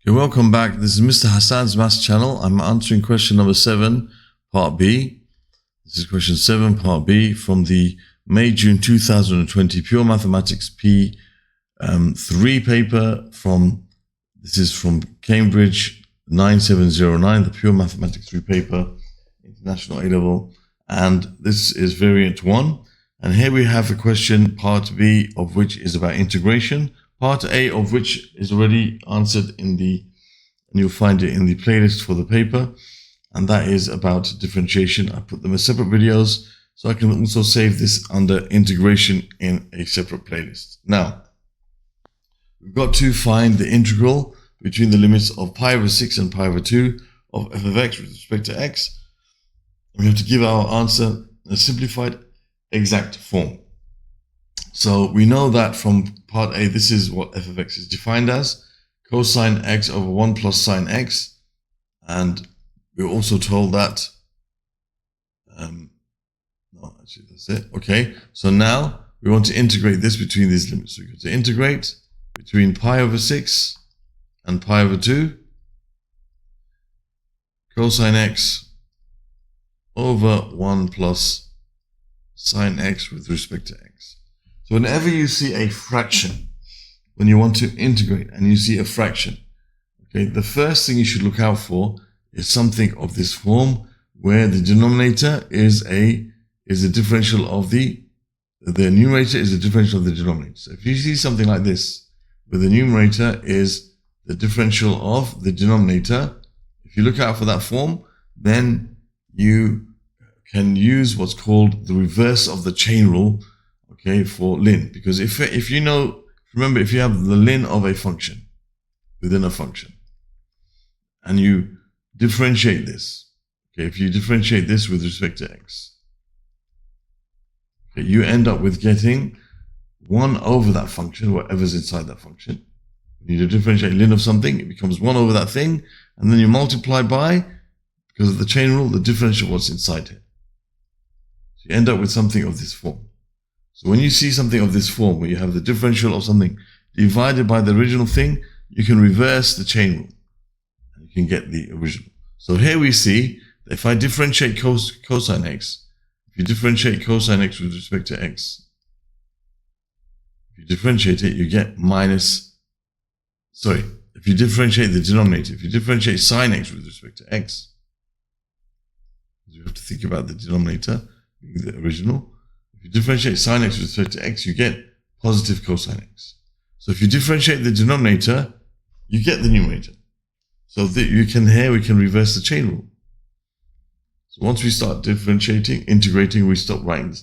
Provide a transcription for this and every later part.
Okay, welcome back. This is Mr. Hassan's Maths channel. I'm answering question number 7, part B. This is question 7, part B from the May-June 2020 Pure Mathematics P3 paper this is from Cambridge 9709, the Pure Mathematics 3 paper, International A-Level. And this is variant 1. And here we have a question, part B, of which is about integration. Part A of which is already answered and you'll find it in the playlist for the paper. And that is about differentiation. I put them as separate videos, so I can also save this under integration in a separate playlist. Now, we've got to find the integral between the limits of pi over 6 and pi over 2 of f of x with respect to x. We have to give our answer in a simplified exact form. So we know that from part A, this is what f of x is defined as, cosine x over 1 plus sine x. And we're also told that, no, actually that's it. Okay, so now we want to integrate this between these limits. So we go to integrate between pi over 6 and pi over 2, cosine x over 1 plus sine x with respect to x. So whenever you see a fraction, when you want to integrate and you see a fraction, okay, the first thing you should look out for is something of this form where the denominator is a differential of the numerator is a differential of the denominator. So if you see something like this, where the numerator is the differential of the denominator, if you look out for that form, then you can use what's called the reverse of the chain rule, okay, for ln. Because if you know, remember, if you have the ln of a function within a function, and you differentiate this, okay, if you differentiate this with respect to x, okay, you end up with getting 1 over that function, whatever's inside that function. When you differentiate ln of something, it becomes 1 over that thing, and then you multiply by, because of the chain rule, the differential of what's inside here. So you end up with something of this form. So when you see something of this form, where you have the differential of something divided by the original thing, you can reverse the chain rule, and you can get the original. So here we see that if I differentiate cosine x, if you differentiate cosine x with respect to x, if you differentiate it, you get if you differentiate the denominator, if you differentiate sine x with respect to x, you have to think about the denominator being the original. If you differentiate sine x with respect to x, you get positive cosine x. So if you differentiate the denominator, you get the numerator. So we can reverse the chain rule. So once we start differentiating, integrating, we stop writing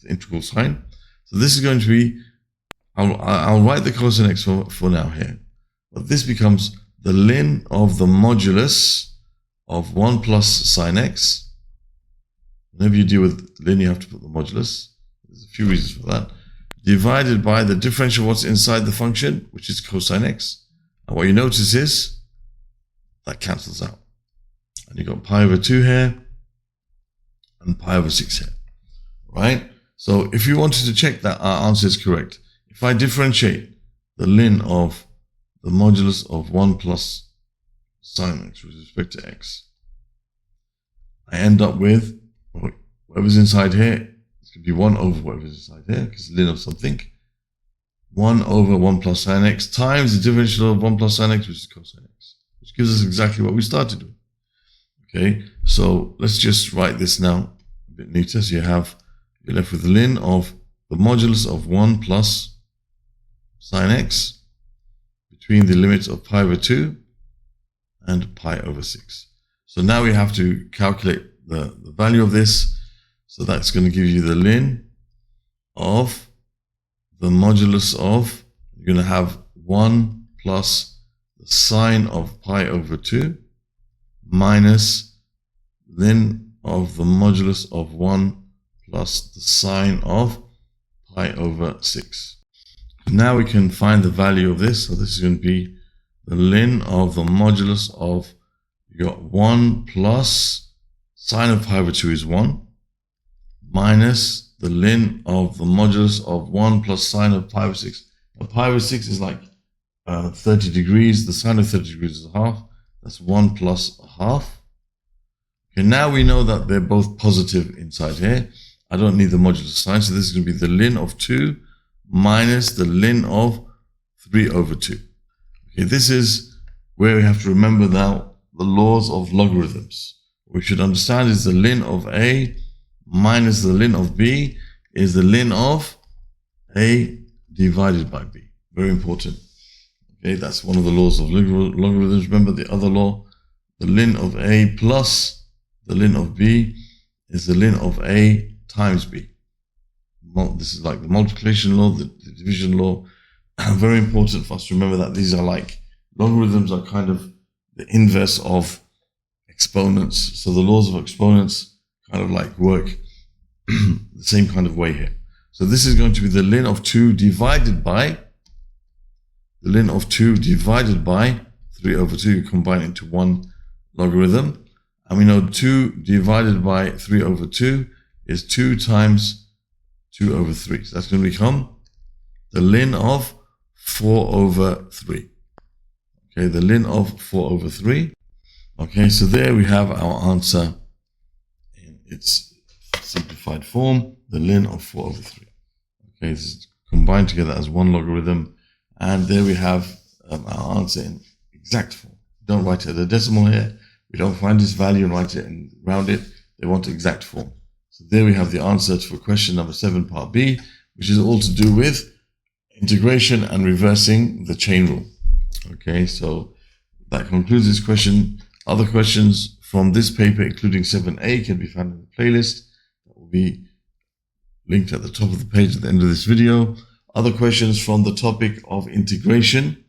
the integral sign. So this is going to be, I'll write the cosine x for now here. But this becomes the ln of the modulus of 1 plus sine x. Whenever you deal with ln, you have to put the modulus. There's a few reasons for that. Divided by the differential of what's inside the function, which is cosine x. And what you notice is that cancels out. And you've got pi over 2 here and pi over 6 here. Right? So if you wanted to check that our answer is correct, if I differentiate the ln of the modulus of 1 plus sine x with respect to x, I end up with whatever's inside here. It's going to be 1 over whatever's inside here, because ln of something. 1 over 1 plus sine x times the differential of 1 plus sine x, which is cosine x, which gives us exactly what we started with. Okay, so let's just write this now a bit neater. So you're left with the ln of the modulus of 1 plus sine x between the limits of pi over 2 and pi over 6. So now we have to calculate the value of this. So that's going to give you the ln of the modulus of, you're going to have 1 plus the sine of pi over 2 minus ln of the modulus of 1 plus the sine of pi over 6. Now we can find the value of this. So this is going to be the ln of the modulus of, you got 1 plus sine of pi over 2 is 1, minus the ln of the modulus of 1 plus sine of pi over 6. Now pi over 6 is like 30 degrees. The sine of 30 degrees is a half. That's 1 plus a half. Okay, now we know that they're both positive inside here. I don't need the modulus sign, so this is going to be the ln of 2 minus the ln of 3 over 2. Okay, this is where we have to remember now the laws of logarithms. What we should understand is the ln of A minus the ln of B is the ln of A divided by B. Very important. Okay, that's one of the laws of logarithms. Remember the other law, the ln of A plus the ln of B is the ln of A times B. This is like the multiplication law, the division law. Very important for us to remember that these are like, logarithms are kind of the inverse of exponents. So the laws of exponents kind of like work the same kind of way here. So this is going to be the ln of 2 divided by the ln of 2 divided by 3 over 2. You combine into one logarithm. And we know 2 divided by 3 over 2 is 2 times 2 over 3. So that's going to become the ln of 4 over 3. Okay, the ln of 4 over 3. Okay, so there we have our answer in its simplified form, the ln of 4 over 3. Okay, this is combined together as one logarithm. And there we have our answer in exact form. Don't write it as a decimal here. We don't find this value and write it and round it. They want exact form. So there we have the answer for question number 7, part B, which is all to do with integration and reversing the chain rule. Okay, so that concludes this question. Other questions from this paper, including 7A, can be found in the playlist. That will be linked at the top of the page at the end of this video. Other questions from the topic of integration,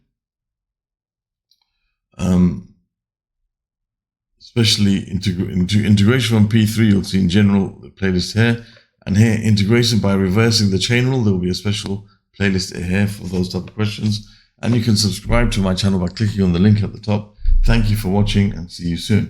especially integration from P3, you'll see in general the playlist here. And here, integration by reversing the chain rule, there will be a special playlist here for those type of questions. And you can subscribe to my channel by clicking on the link at the top. Thank you for watching and see you soon.